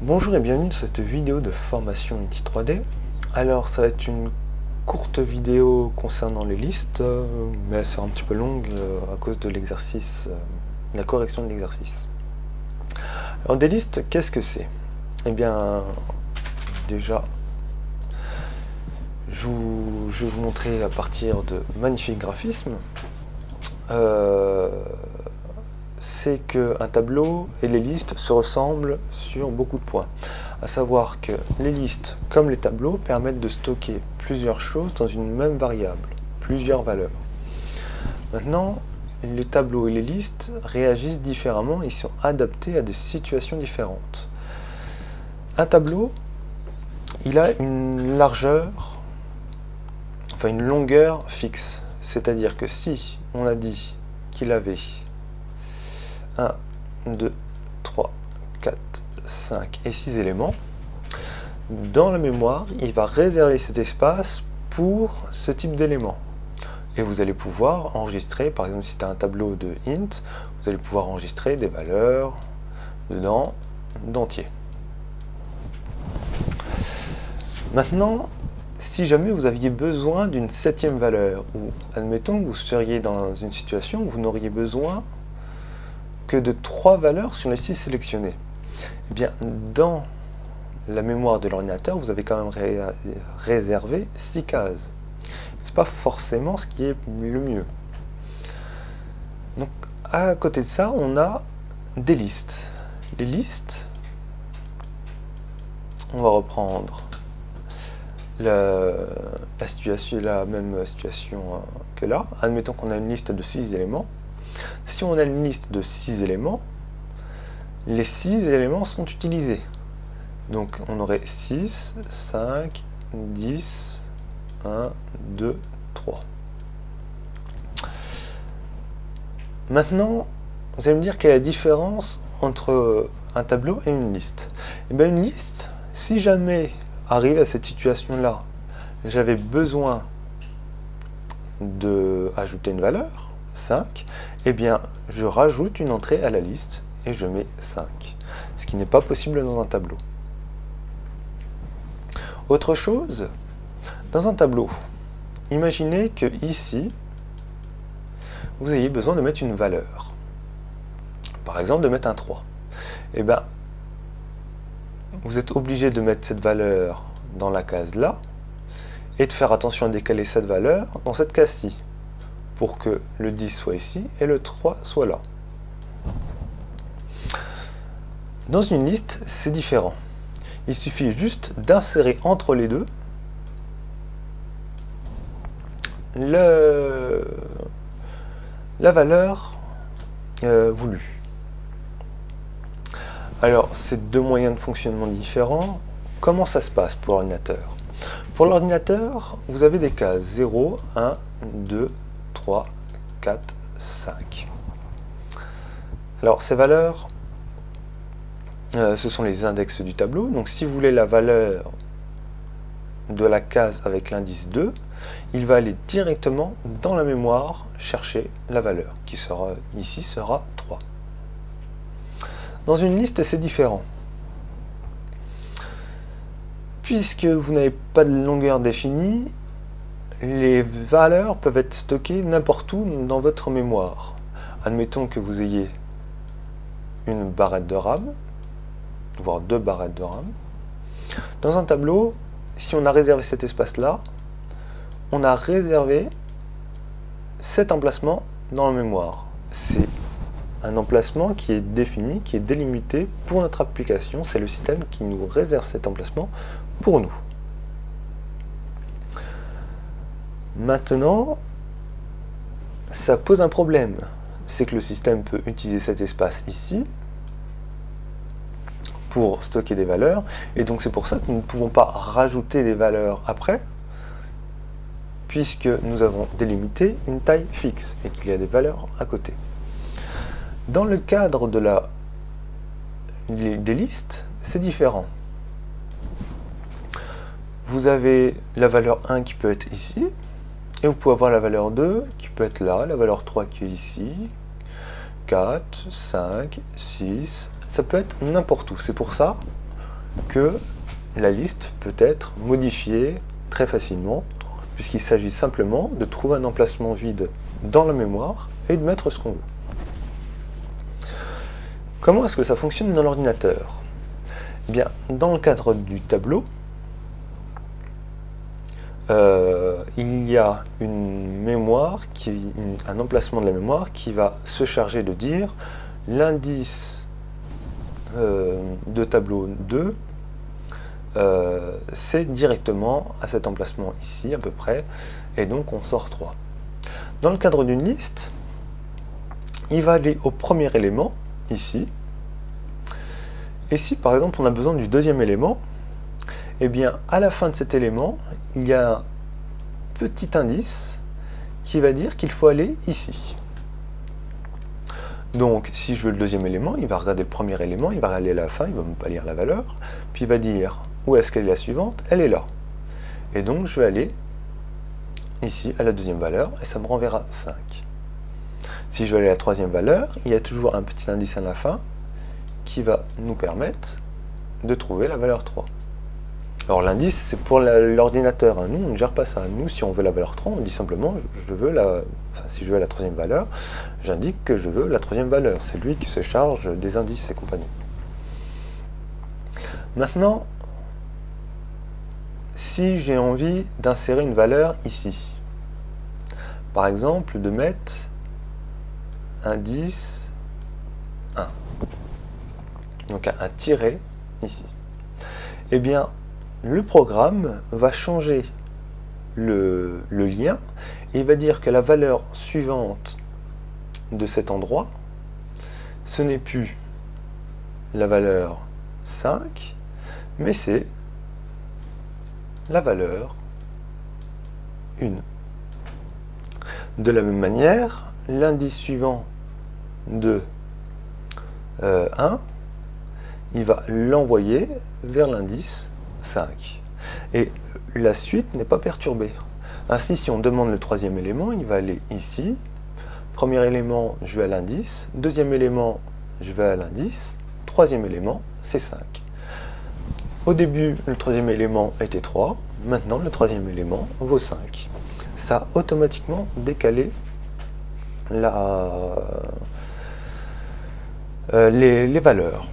Bonjour et bienvenue dans cette vidéo de formation Unity 3D. Alors ça va être une courte vidéo concernant les listes, mais elle sera un petit peu longue à cause de l'exercice, la correction de l'exercice. Alors des listes, qu'est-ce que c'est? Eh bien déjà, je vais vous montrer à partir de magnifiques graphismes. C'est qu'un tableau et les listes se ressemblent sur beaucoup de points. À savoir que les listes, comme les tableaux, permettent de stocker plusieurs choses dans une même variable, plusieurs valeurs. Maintenant, les tableaux et les listes réagissent différemment et sont adaptés à des situations différentes. Un tableau, il a une largeur, enfin une longueur fixe. C'est-à-dire que si on a dit qu'il avait 1, 2, 3, 4, 5 et 6 éléments, dans la mémoire, il va réserver cet espace pour ce type d'éléments. Et vous allez pouvoir enregistrer, par exemple si c'est un tableau de int, vous allez pouvoir enregistrer des valeurs dedans d'entier. Maintenant, si jamais vous aviez besoin d'une 7e valeur, ou admettons que vous seriez dans une situation où vous n'auriez besoin que de 3 valeurs sur les 6 sélectionnées. Eh bien, dans la mémoire de l'ordinateur, vous avez quand même réservé 6 cases. Ce n'est pas forcément ce qui est le mieux. Donc, à côté de ça, on a des listes. Les listes, on va reprendre la même situation que là. Admettons qu'on a une liste de 6 éléments. Si on a une liste de 6 éléments, les 6 éléments sont utilisés. Donc on aurait 6, 5, 10, 1, 2, 3. Maintenant, vous allez me dire quelle est la différence entre un tableau et une liste. Et bien une liste, si jamais arrive à cette situation-là, j'avais besoin d'ajouter une valeur, 5, eh bien je rajoute une entrée à la liste et je mets 5, ce qui n'est pas possible dans un tableau. Autre chose, dans un tableau, imaginez que ici, vous ayez besoin de mettre une valeur, par exemple de mettre un 3. Eh bien, vous êtes obligé de mettre cette valeur dans la case là, et de faire attention à décaler cette valeur dans cette case-ci, pour que le 10 soit ici et le 3 soit là. Dans une liste, c'est différent. Il suffit juste d'insérer entre les deux la valeur voulue. Alors, c'est deux moyens de fonctionnement différents. Comment ça se passe pour l'ordinateur? Pour l'ordinateur, vous avez des cases 0, 1, 2, 3, 4, 5. Alors ces valeurs, ce sont les index du tableau. Donc si vous voulez la valeur de la case avec l'indice 2, il va aller directement dans la mémoire chercher la valeur, qui sera ici sera 3. Dans une liste, c'est différent. Puisque vous n'avez pas de longueur définie, les valeurs peuvent être stockées n'importe où dans votre mémoire. Admettons que vous ayez une barrette de RAM, voire 2 barrettes de RAM. Dans un tableau, si on a réservé cet espace-là, on a réservé cet emplacement dans la mémoire. C'est un emplacement qui est défini, qui est délimité pour notre application. C'est le système qui nous réserve cet emplacement pour nous. Maintenant, ça pose un problème. C'est que le système peut utiliser cet espace ici pour stocker des valeurs, et donc c'est pour ça que nous ne pouvons pas rajouter des valeurs après, puisque nous avons délimité une taille fixe et qu'il y a des valeurs à côté. Dans le cadre des listes, c'est différent. Vous avez la valeur 1 qui peut être ici, et vous pouvez avoir la valeur 2 qui peut être là, la valeur 3 qui est ici, 4, 5, 6, ça peut être n'importe où. C'est pour ça que la liste peut être modifiée très facilement, puisqu'il s'agit simplement de trouver un emplacement vide dans la mémoire et de mettre ce qu'on veut. Comment est-ce que ça fonctionne dans l'ordinateur? Eh bien, dans le cadre du tableau, il y a une mémoire, un emplacement de la mémoire qui va se charger de dire l'indice de tableau 2, c'est directement à cet emplacement ici à peu près, et donc on sort 3. Dans le cadre d'une liste, il va aller au premier élément, ici, et si par exemple on a besoin du deuxième élément, eh bien à la fin de cet élément, il y a un petit indice qui va dire qu'il faut aller ici. Donc si je veux le deuxième élément, il va regarder le premier élément, il va aller à la fin, il ne va même pas lire la valeur, puis il va dire où est-ce qu'elle est la suivante, elle est là. Et donc je vais aller ici à la deuxième valeur et ça me renverra 5. Si je veux aller à la troisième valeur, il y a toujours un petit indice à la fin qui va nous permettre de trouver la valeur 3. Alors l'indice c'est pour l'ordinateur, hein. Nous on ne gère pas ça. Nous si on veut la valeur 3, on dit simplement je veux si je veux la troisième valeur, j'indique que je veux la troisième valeur. C'est lui qui se charge des indices et compagnie. Maintenant, si j'ai envie d'insérer une valeur ici, par exemple de mettre indice 1, donc un tiret ici, eh bien le programme va changer le lien et il va dire que la valeur suivante de cet endroit, ce n'est plus la valeur 5, mais c'est la valeur 1. De la même manière, l'indice suivant de 1, il va l'envoyer vers l'indice 5. Et la suite n'est pas perturbée. Ainsi, si on demande le troisième élément, il va aller ici. Premier élément, je vais à l'indice. Deuxième élément, je vais à l'indice. Troisième élément, c'est 5. Au début, le troisième élément était 3. Maintenant, le troisième élément vaut 5. Ça a automatiquement décalé les valeurs.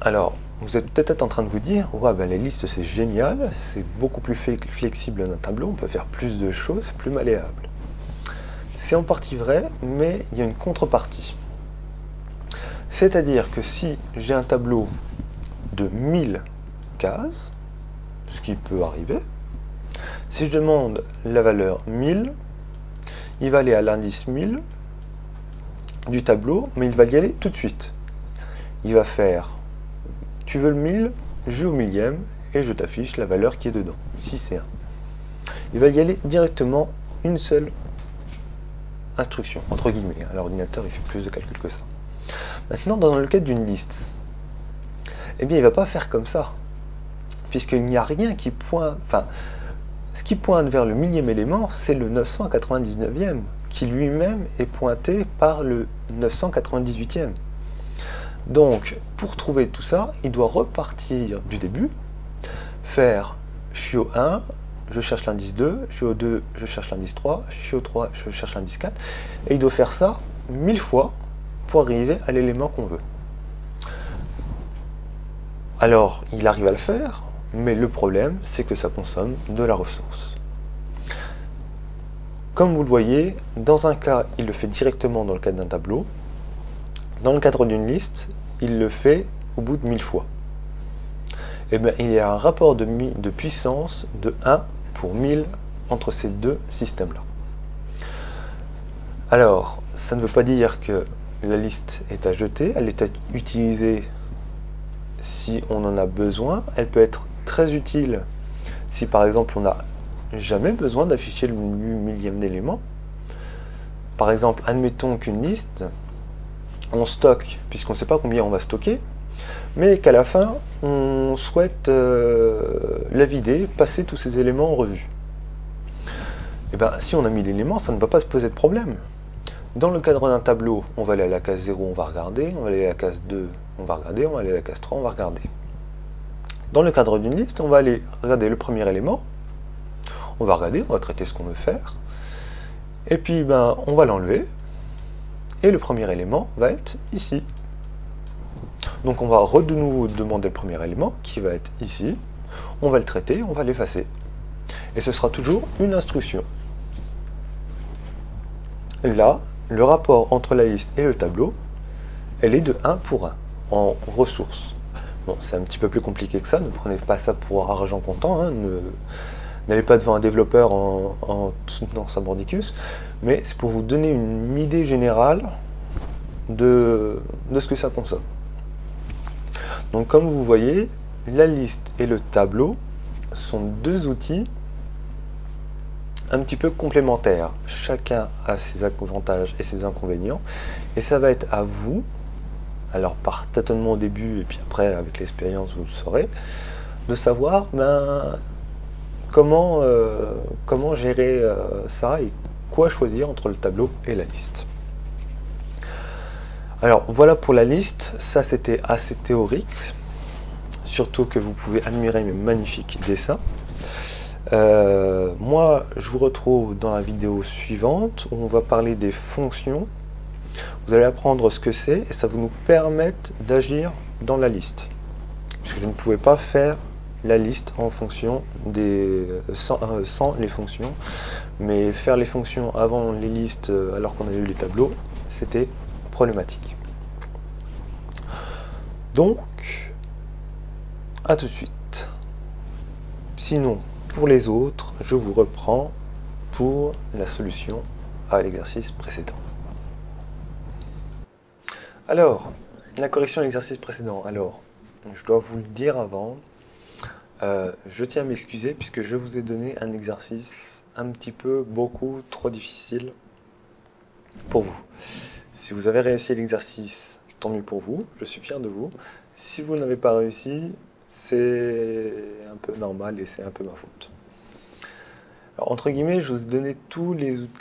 Alors, vous êtes peut-être en train de vous dire, ouais, ben, les listes c'est génial, c'est beaucoup plus flexible d'un tableau, on peut faire plus de choses, c'est plus malléable. C'est en partie vrai, mais il y a une contrepartie. C'est-à-dire que si j'ai un tableau de 1000 cases, ce qui peut arriver, si je demande la valeur 1000, il va aller à l'indice 1000 du tableau, mais il va y aller tout de suite. Il va faire, tu veux le 1000, je vais au millième et je t'affiche la valeur qui est dedans. Ici c'est 1. Il va y aller directement une seule instruction, entre guillemets. L'ordinateur il fait plus de calculs que ça. Maintenant, dans le cas d'une liste, eh bien il ne va pas faire comme ça, puisqu'il n'y a rien qui pointe, enfin, ce qui pointe vers le millième élément, c'est le 999e, qui lui-même est pointé par le 998e. Donc, pour trouver tout ça, il doit repartir du début, faire, je suis au 1, je cherche l'indice 2, je suis au 2, je cherche l'indice 3, je suis au 3, je cherche l'indice 4, et il doit faire ça 1000 fois pour arriver à l'élément qu'on veut. Alors, il arrive à le faire, mais le problème, c'est que ça consomme de la ressource. Comme vous le voyez, dans un cas, il le fait directement dans le cadre d'un tableau. Dans le cadre d'une liste, il le fait au bout de 1000 fois. Et bien, il y a un rapport de puissance de 1 pour 1000 entre ces deux systèmes-là. Alors, ça ne veut pas dire que la liste est à jeter, elle est à utiliser si on en a besoin. Elle peut être très utile si par exemple on n'a jamais besoin d'afficher le millième élément. Par exemple, admettons qu'une liste, on stocke, puisqu'on ne sait pas combien on va stocker, mais qu'à la fin, on souhaite la vider, passer tous ces éléments en revue. Et bien, si on a mis l'élément, ça ne va pas se poser de problème. Dans le cadre d'un tableau, on va aller à la case 0, on va regarder, on va aller à la case 2, on va regarder, on va aller à la case 3, on va regarder. Dans le cadre d'une liste, on va aller regarder le premier élément, on va traiter ce qu'on veut faire, et puis on va l'enlever, et le premier élément va être ici. Donc on va de nouveau demander le premier élément, qui va être ici, on va le traiter, on va l'effacer. Et ce sera toujours une instruction. Là, le rapport entre la liste et le tableau, elle est de 1 pour 1, en ressources. Bon, c'est un petit peu plus compliqué que ça, ne prenez pas ça pour argent comptant, hein, n'allez pas devant un développeur en soutenant sa mordicus, mais c'est pour vous donner une idée générale de ce que ça consomme. Donc comme vous voyez, la liste et le tableau sont deux outils un petit peu complémentaires. Chacun a ses avantages et ses inconvénients, et ça va être à vous, alors par tâtonnement au début et puis après avec l'expérience vous le saurez, de savoir comment gérer ça et quoi choisir entre le tableau et la liste. Alors voilà pour la liste, ça c'était assez théorique, surtout que vous pouvez admirer mes magnifiques dessins. Moi je vous retrouve dans la vidéo suivante où on va parler des fonctions. Vous allez apprendre ce que c'est et ça va nous permettre d'agir dans la liste. Puisque je ne pouvais pas faire la liste en fonction sans les fonctions, mais faire les fonctions avant les listes alors qu'on avait eu les tableaux, c'était problématique. Donc, à tout de suite. Sinon, pour les autres, je vous reprends pour la solution à l'exercice précédent. Alors, la correction de l'exercice précédent. Alors, je dois vous le dire avant, je tiens à m'excuser puisque je vous ai donné un exercice un petit peu beaucoup trop difficile pour vous. Si vous avez réussi l'exercice, tant mieux pour vous, je suis fier de vous. Si vous n'avez pas réussi, c'est un peu normal et c'est un peu ma faute. Alors, entre guillemets, je vous ai donné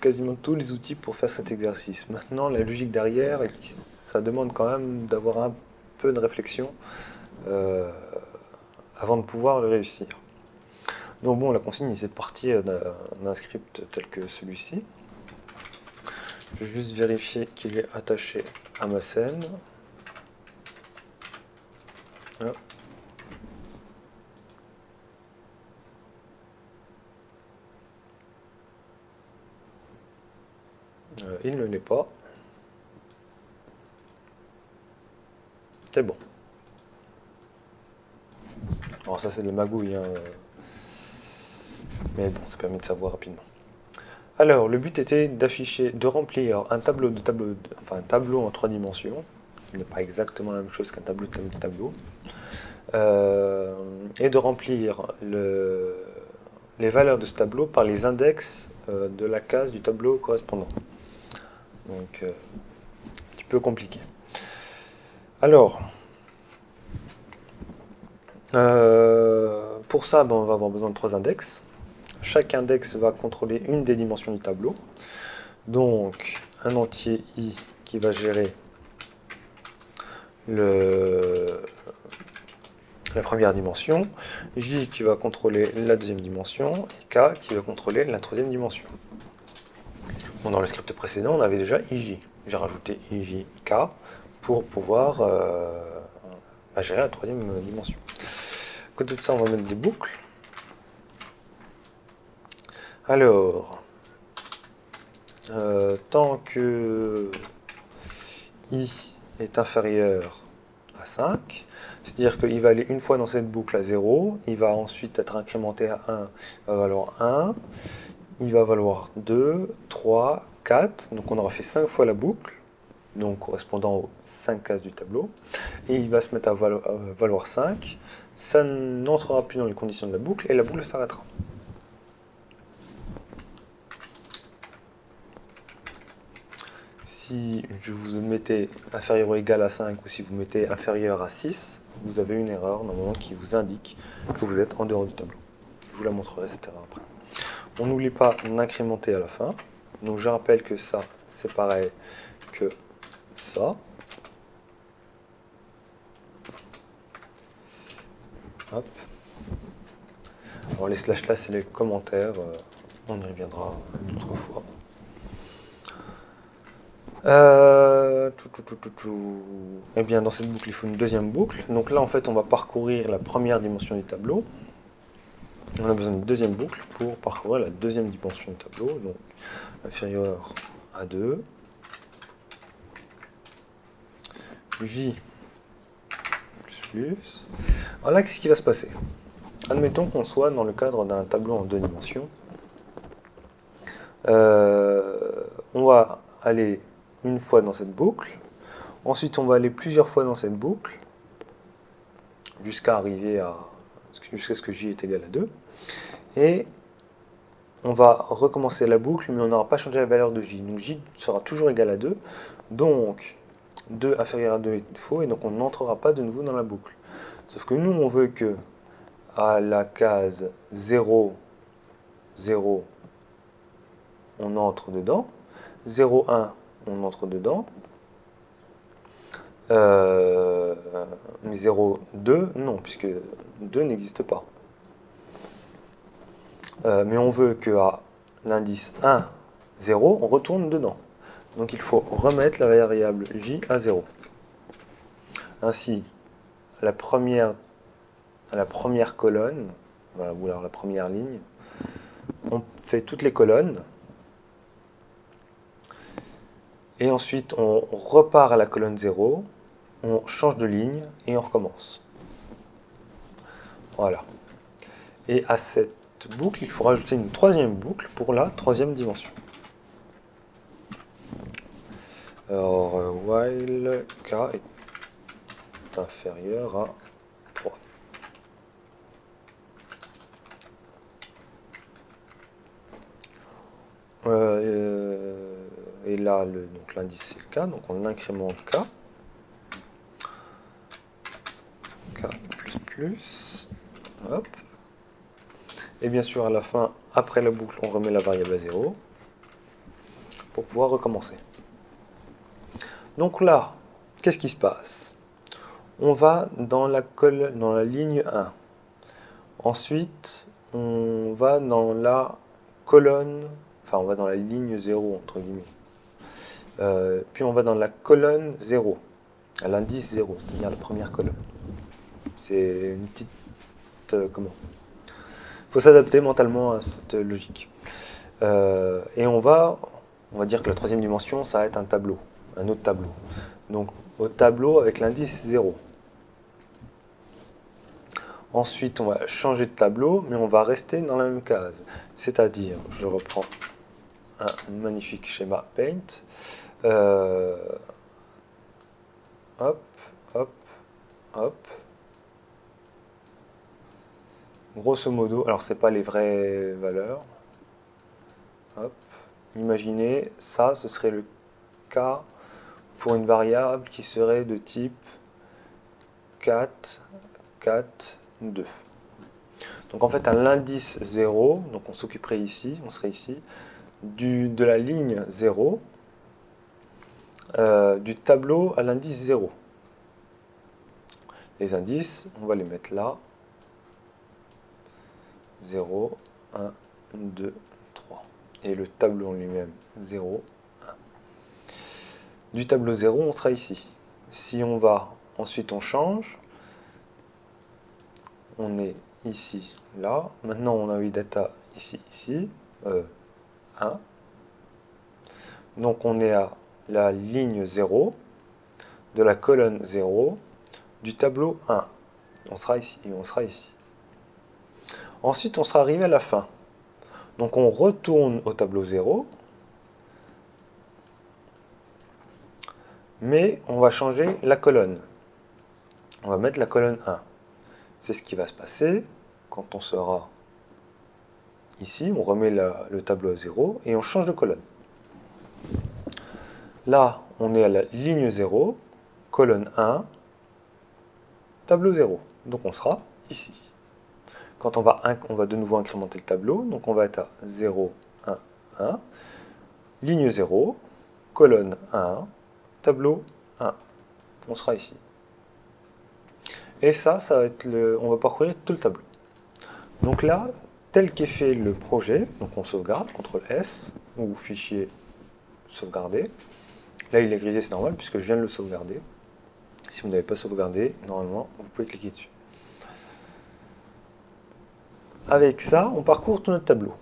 quasiment tous les outils pour faire cet exercice. Maintenant, la logique derrière, ça demande quand même d'avoir un peu de réflexion avant de pouvoir le réussir. Donc bon, la consigne, c'est de partir d'un script tel que celui-ci. Je vais juste vérifier qu'il est attaché à ma scène. Voilà. Il ne l'est pas. C'est bon. Alors ça c'est de la magouille, hein. Mais bon, ça permet de savoir rapidement. Alors, le but était de remplir un tableau en 3 dimensions, qui n'est pas exactement la même chose qu'un tableau de tableau, et de remplir les valeurs de ce tableau par les index de la case du tableau correspondant. Donc, un petit peu compliqué. Alors, pour ça, on va avoir besoin de 3 index. Chaque index va contrôler une des dimensions du tableau. Donc, un entier i qui va gérer la première dimension, j qui va contrôler la deuxième dimension, et k qui va contrôler la troisième dimension. Bon, dans le script précédent, on avait déjà ij. J'ai rajouté ij, k pour pouvoir gérer la troisième dimension. À côté de ça, on va mettre des boucles. Alors, tant que i est inférieur à 5, c'est-à-dire qu'il va aller une fois dans cette boucle à 0, il va ensuite être incrémenté à 1, il va valoir 1, il va valoir 2, 3, 4, donc on aura fait 5 fois la boucle, donc correspondant aux 5 cases du tableau, et il va se mettre à valoir 5, ça n'entrera plus dans les conditions de la boucle, et la boucle s'arrêtera. Si je vous mettez inférieur ou égal à 5 ou si vous mettez inférieur à 6, vous avez une erreur normalement qui vous indique que vous êtes en dehors du tableau. Je vous la montrerai cette erreur après. On n'oublie pas d'incrémenter à la fin. Donc je rappelle que ça, c'est pareil que ça. Hop. Alors les slash là, c'est les commentaires. On y reviendra une autre fois. Eh bien, dans cette boucle, il faut une deuxième boucle. Donc là, en fait, on va parcourir la première dimension du tableau. On a besoin d'une deuxième boucle pour parcourir la deuxième dimension du tableau. Donc, inférieur à 2. J plus. Alors là, qu'est-ce qui va se passer? Admettons qu'on soit dans le cadre d'un tableau en deux dimensions. On va aller une fois dans cette boucle. Ensuite, on va aller plusieurs fois dans cette boucle. Jusqu'à arriver à... jusqu'à ce que J est égal à 2. Et on va recommencer la boucle, mais on n'aura pas changé la valeur de J. Donc J sera toujours égal à 2. Donc 2 inférieur à 2 est faux, et donc on n'entrera pas de nouveau dans la boucle. Sauf que nous, on veut que à la case 0, 0, on entre dedans. 0, 1, on entre dedans. Mais 0, 2, non, puisque 2 n'existe pas. Mais on veut qu'à l'indice 1, 0, on retourne dedans. Donc il faut remettre la variable j à 0. Ainsi, à la première colonne, voilà, ou alors la première ligne, on fait toutes les colonnes. Et ensuite, on repart à la colonne 0, on change de ligne et on recommence. Voilà. Et à cette boucle, il faut rajouter une troisième boucle pour la troisième dimension. Alors, while k est inférieur à 3. Et là, l'indice c'est le k, donc on incrémente k. K plus, hop. Et bien sûr, à la fin, après la boucle, on remet la variable à 0 pour pouvoir recommencer. Donc là, qu'est-ce qui se passe? On va dans la ligne 1. Ensuite, on va dans la colonne, enfin on va dans la ligne 0, entre guillemets. Puis on va dans la colonne 0, à l'indice 0, c'est-à-dire la première colonne. C'est une petite... comment? Il faut s'adapter mentalement à cette logique. Et on va dire que la troisième dimension, ça va être un tableau, un autre tableau. Donc au tableau avec l'indice 0. Ensuite, on va changer de tableau, mais on va rester dans la même case. C'est-à-dire, je reprends un magnifique schéma Paint. Hop, hop, hop. Grosso modo, alors c'est pas les vraies valeurs. Hop. Imaginez, ça, ce serait le cas pour une variable qui serait de type 4, 4, 2. Donc en fait, à l'indice 0, donc on s'occuperait ici, on serait ici, de la ligne 0, du tableau à l'indice 0. Les indices, on va les mettre là. 0, 1, 2, 3. Et le tableau en lui-même, 0, 1. Du tableau 0, on sera ici. Si on va, ensuite on change. On est ici, là. Maintenant, on a envie d'être ici, ici. 1. Donc, on est à la ligne 0, de la colonne 0, du tableau 1. On sera ici et on sera ici. Ensuite, on sera arrivé à la fin. Donc, on retourne au tableau 0. Mais on va changer la colonne. On va mettre la colonne 1. C'est ce qui va se passer quand on sera ici. On remet le tableau à 0 et on change de colonne. Là, on est à la ligne 0, colonne 1, tableau 0. Donc on sera ici. Quand on va de nouveau incrémenter le tableau, donc on va être à 0, 1, 1, ligne 0, colonne 1, tableau 1. On sera ici. Et ça va être on va parcourir tout le tableau. Donc là, tel qu'est fait le projet, donc on sauvegarde, CTRL S, ou fichier sauvegarder. Là, il est grisé, c'est normal, puisque je viens de le sauvegarder. Si vous n'avez pas sauvegardé, normalement, vous pouvez cliquer dessus. Avec ça, on parcourt tout notre tableau.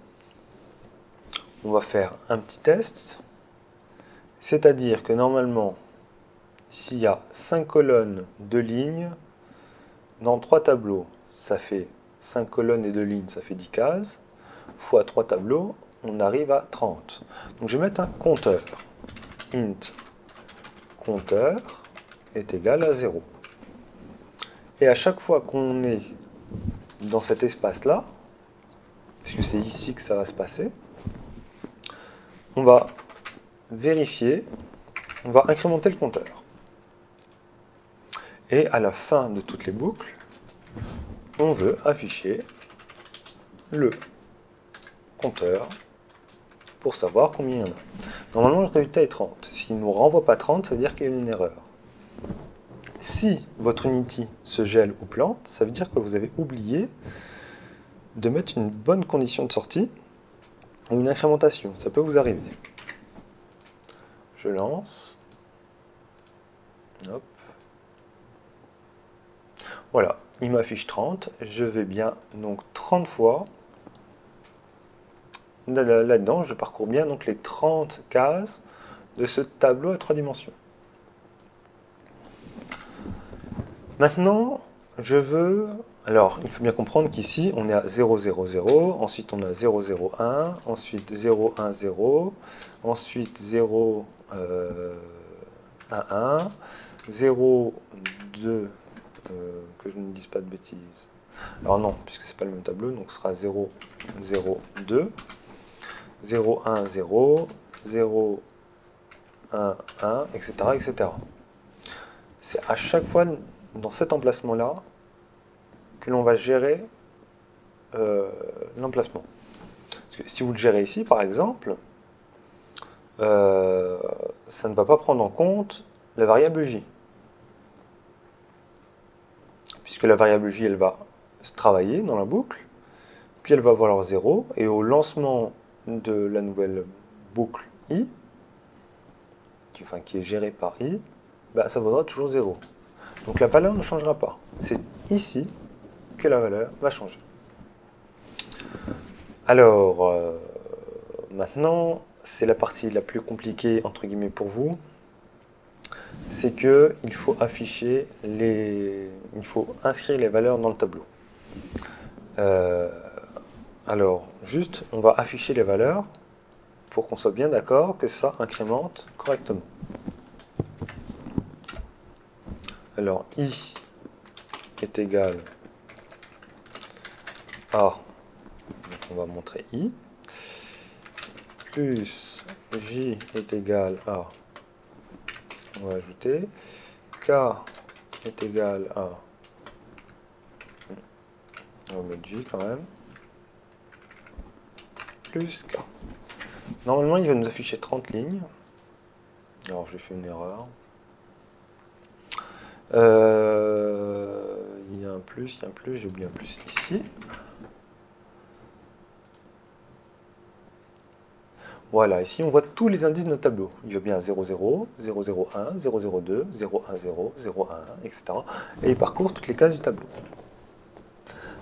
On va faire un petit test, c'est-à-dire que normalement, s'il y a 5 colonnes, 2 lignes, dans 3 tableaux, ça fait 5 colonnes et 2 lignes, ça fait 10 cases, fois 3 tableaux, on arrive à 30. Donc je vais mettre un compteur. Int compteur est égal à 0. Et à chaque fois qu'on est dans cet espace-là, puisque c'est ici que ça va se passer, on va vérifier, on va incrémenter le compteur. Et à la fin de toutes les boucles, on veut afficher le compteur pour savoir combien il y en a. Normalement, le résultat est 30. S'il ne nous renvoie pas 30, ça veut dire qu'il y a une erreur. Si votre Unity se gèle ou plante, ça veut dire que vous avez oublié de mettre une bonne condition de sortie ou une incrémentation. Ça peut vous arriver. Je lance. Hop. Voilà, il m'affiche 30. Je vais bien, donc 30 fois. Là-dedans, je parcours bien donc les 30 cases de ce tableau à 3 dimensions. Maintenant, je veux... Alors, il faut bien comprendre qu'ici, on est à 0, 0, 0, ensuite on a 0, 0, 1, ensuite 0, 1, 0, ensuite 0, 1, 1, 0, 2, que je ne dise pas de bêtises. Alors non, puisque c'est pas le même tableau, donc ce sera 0, 0, 2, 0, 1, 0, 0, 1, 1, etc., etc. C'est à chaque fois dans cet emplacement-là que l'on va gérer l'emplacement. Si vous le gérez ici, par exemple, ça ne va pas prendre en compte la variable j. Puisque la variable j, elle va se travailler dans la boucle, puis elle va valoir 0, et au lancement de la nouvelle boucle i, qui est gérée par i, bah, ça vaudra toujours 0. Donc la valeur ne changera pas. C'est ici que la valeur va changer. Alors, maintenant, c'est la partie la plus compliquée, entre guillemets, pour vous. C'est que il faut afficher il faut inscrire les valeurs dans le tableau. Alors, juste, on va afficher les valeurs pour qu'on soit bien d'accord que ça incrémente correctement. Alors, i est égal à, donc on va montrer i, plus j est égal à, on va ajouter, k est égal à, on va mettre j quand même, plus k. Normalement, il va nous afficher 30 lignes. Alors, j'ai fait une erreur. Il y a un plus, j'ai oublié un plus ici. Voilà, ici on voit tous les indices de notre tableau. Il va bien 0, 0, 0, 0, 1, 0, 0, 2, 0, 1, 0, 0, 1, 1, etc. Et il parcourt toutes les cases du tableau.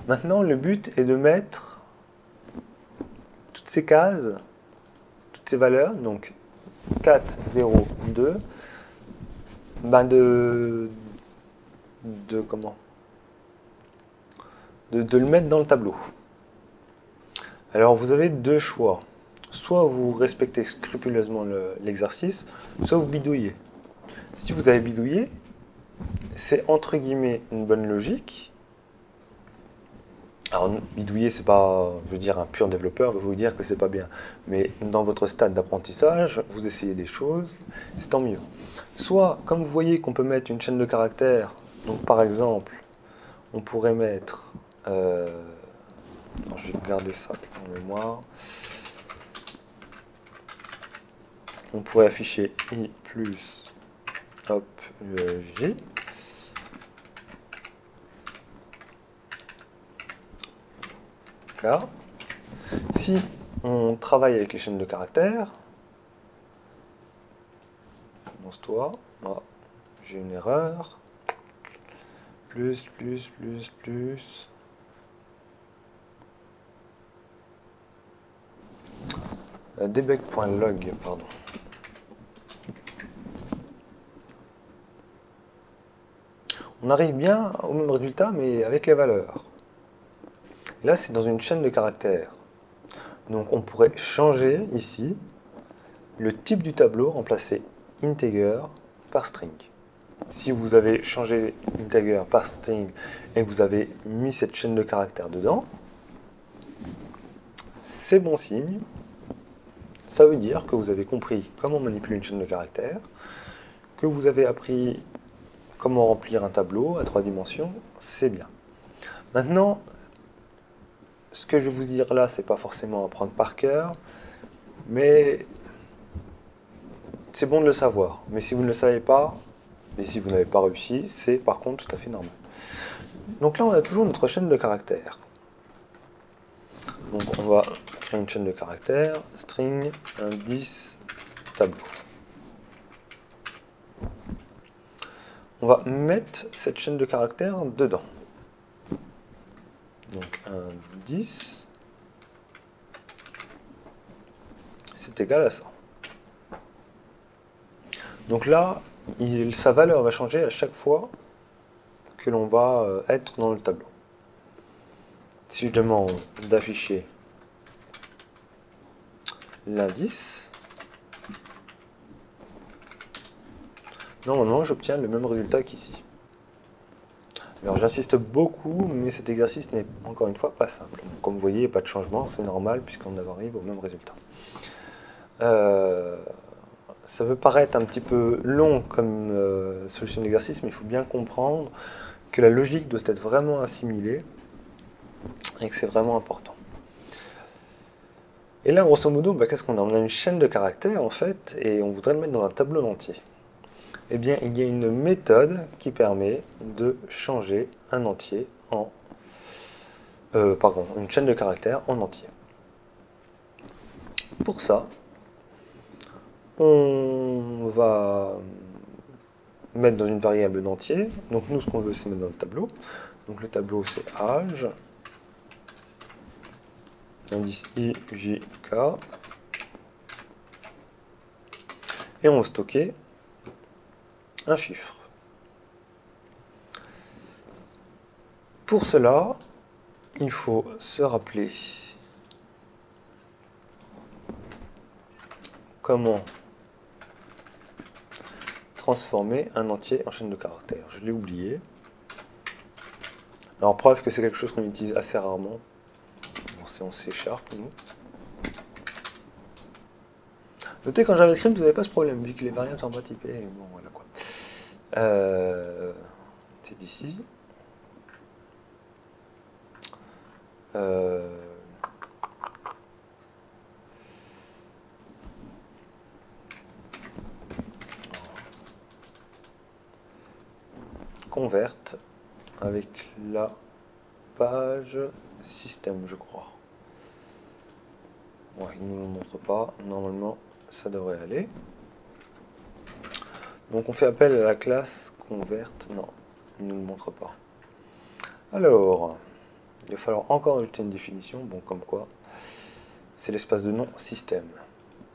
Maintenant, le but est de mettre toutes ces cases, toutes ces valeurs, donc 4, 0, 2, ben de le mettre dans le tableau. Alors vous avez deux choix. Soit vous respectez scrupuleusement l'exercice, soit vous bidouillez. Si vous avez bidouillé, c'est entre guillemets une bonne logique. Alors bidouiller, c'est pas, je veux dire, un pur développeur va vous dire que c'est pas bien. Mais dans votre stade d'apprentissage, vous essayez des choses, c'est tant mieux. Soit, comme vous voyez qu'on peut mettre une chaîne de caractères, donc par exemple, on pourrait mettre, je vais garder ça en mémoire, on pourrait afficher i plus hop j, Car si on travaille avec les chaînes de caractères, lance-toi, j'ai une erreur, plus, debug.log, pardon. On arrive bien au même résultat, mais avec les valeurs. Et là, c'est dans une chaîne de caractères. Donc, on pourrait changer ici le type du tableau, remplacer integer par string. Si vous avez changé integer par string et que vous avez mis cette chaîne de caractères dedans, c'est bon signe. Ça veut dire que vous avez compris comment manipuler une chaîne de caractères, que vous avez appris comment remplir un tableau à 3 dimensions, c'est bien. Maintenant, ce que je vais vous dire là, c'est pas forcément à apprendre par cœur, mais c'est bon de le savoir. Mais si vous ne le savez pas, et si vous n'avez pas réussi, c'est par contre tout à fait normal. Donc là, on a toujours notre chaîne de caractères. Donc on va créer une chaîne de caractères, string, indice, tableau. On va mettre cette chaîne de caractères dedans. Donc indice, c'est égal à ça. Donc là, sa valeur va changer à chaque fois que l'on va être dans le tableau. Si je demande d'afficher l'indice, normalement j'obtiens le même résultat qu'ici. Alors j'insiste beaucoup, mais cet exercice n'est encore une fois pas simple. Donc, comme vous voyez, il n'y a pas de changement, c'est normal puisqu'on arrive au même résultat. Ça peut paraître un petit peu long comme solution d'exercice, mais il faut bien comprendre que la logique doit être vraiment assimilée et que c'est vraiment important. Et là, grosso modo, qu'est-ce qu'on a? On a une chaîne de caractères en fait, et on voudrait le mettre dans un tableau entier. Eh bien, il y a une méthode qui permet de changer un entier en... une chaîne de caractères en entier. Pour ça, on va mettre dans une variable d'entier. Donc nous, ce qu'on veut, c'est mettre dans le tableau. Donc le tableau, c'est âge, indice i, j, k. Et on va stocker un chiffre. Pour cela, il faut se rappeler comment transformer un entier en chaîne de caractères. Je l'ai oublié. Alors preuve que c'est quelque chose qu'on utilise assez rarement. C'est en C#, nous. Notez qu'en JavaScript, vous n'avez pas ce problème, vu que les variables sont pas typées. Bon, voilà quoi. C'est d'ici. Convert avec la page système, je crois. Ouais, il ne nous le montre pas. Normalement, ça devrait aller. Donc on fait appel à la classe convert. Non, il ne nous le montre pas. Alors, il va falloir encore ajouter une définition. Bon, comme quoi, c'est l'espace de nom système.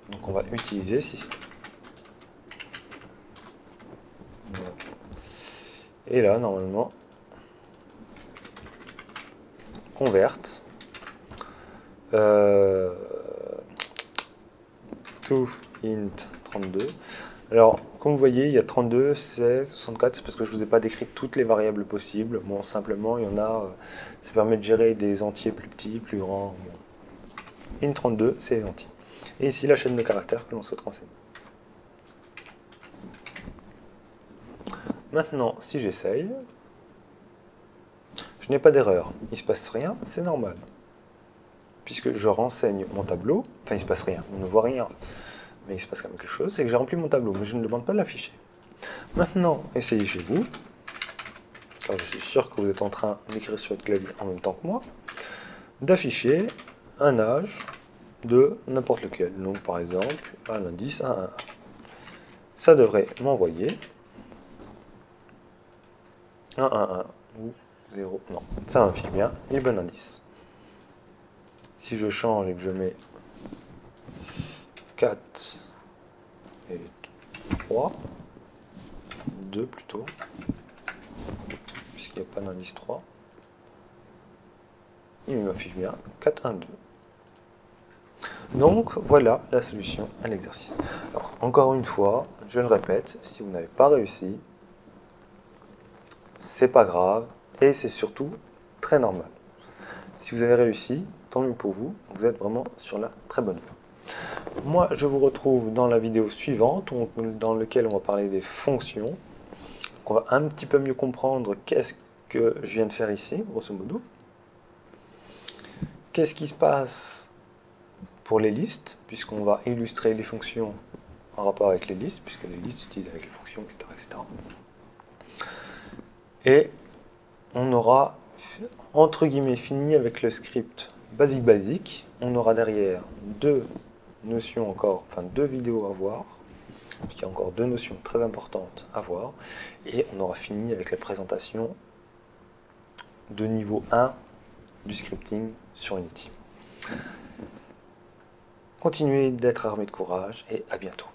Donc on va utiliser système. Voilà. Et là, normalement, convert to int 32. Alors, comme vous voyez, il y a 32, 16, 64, c'est parce que je ne vous ai pas décrit toutes les variables possibles. Bon, simplement, il y en a, ça permet de gérer des entiers plus petits, plus grands. Bon. Int 32, c'est les entiers. Et ici, la chaîne de caractères que l'on souhaite renseigner. Maintenant, si j'essaye, je n'ai pas d'erreur. Il ne se passe rien, c'est normal. Puisque je renseigne mon tableau, enfin il ne se passe rien, on ne voit rien, mais il se passe quand même quelque chose, c'est que j'ai rempli mon tableau, mais je ne demande pas de l'afficher. Maintenant, essayez chez vous, car je suis sûr que vous êtes en train d'écrire sur votre clavier en même temps que moi. d'afficher un âge de n'importe lequel. Donc par exemple, un indice 1, 1. Ça devrait m'envoyer 1, 1, 1 ou 0. Non, ça m'affiche bien les bons indices. Si je change et que je mets 4 et 3, 2 plutôt, puisqu'il n'y a pas d'indice 3, il m'affiche bien 4, 1, 2. Donc voilà la solution à l'exercice. Alors encore une fois, je le répète, si vous n'avez pas réussi, c'est pas grave et c'est surtout très normal. Si vous avez réussi, tant mieux pour vous, vous êtes vraiment sur la très bonne voie. Moi, je vous retrouve dans la vidéo suivante, dans laquelle on va parler des fonctions. Donc, on va un petit peu mieux comprendre qu'est-ce que je viens de faire ici, grosso modo. Qu'est-ce qui se passe pour les listes, puisqu'on va illustrer les fonctions en rapport avec les listes, puisque les listes s'utilisent avec les fonctions, etc., etc. Et on aura, entre guillemets, fini avec le script basique. On aura derrière deux notions encore, enfin 2 vidéos à voir. Il y a encore 2 notions très importantes à voir. Et on aura fini avec la présentation de niveau 1 du scripting sur Unity. Continuez d'être armé de courage et à bientôt.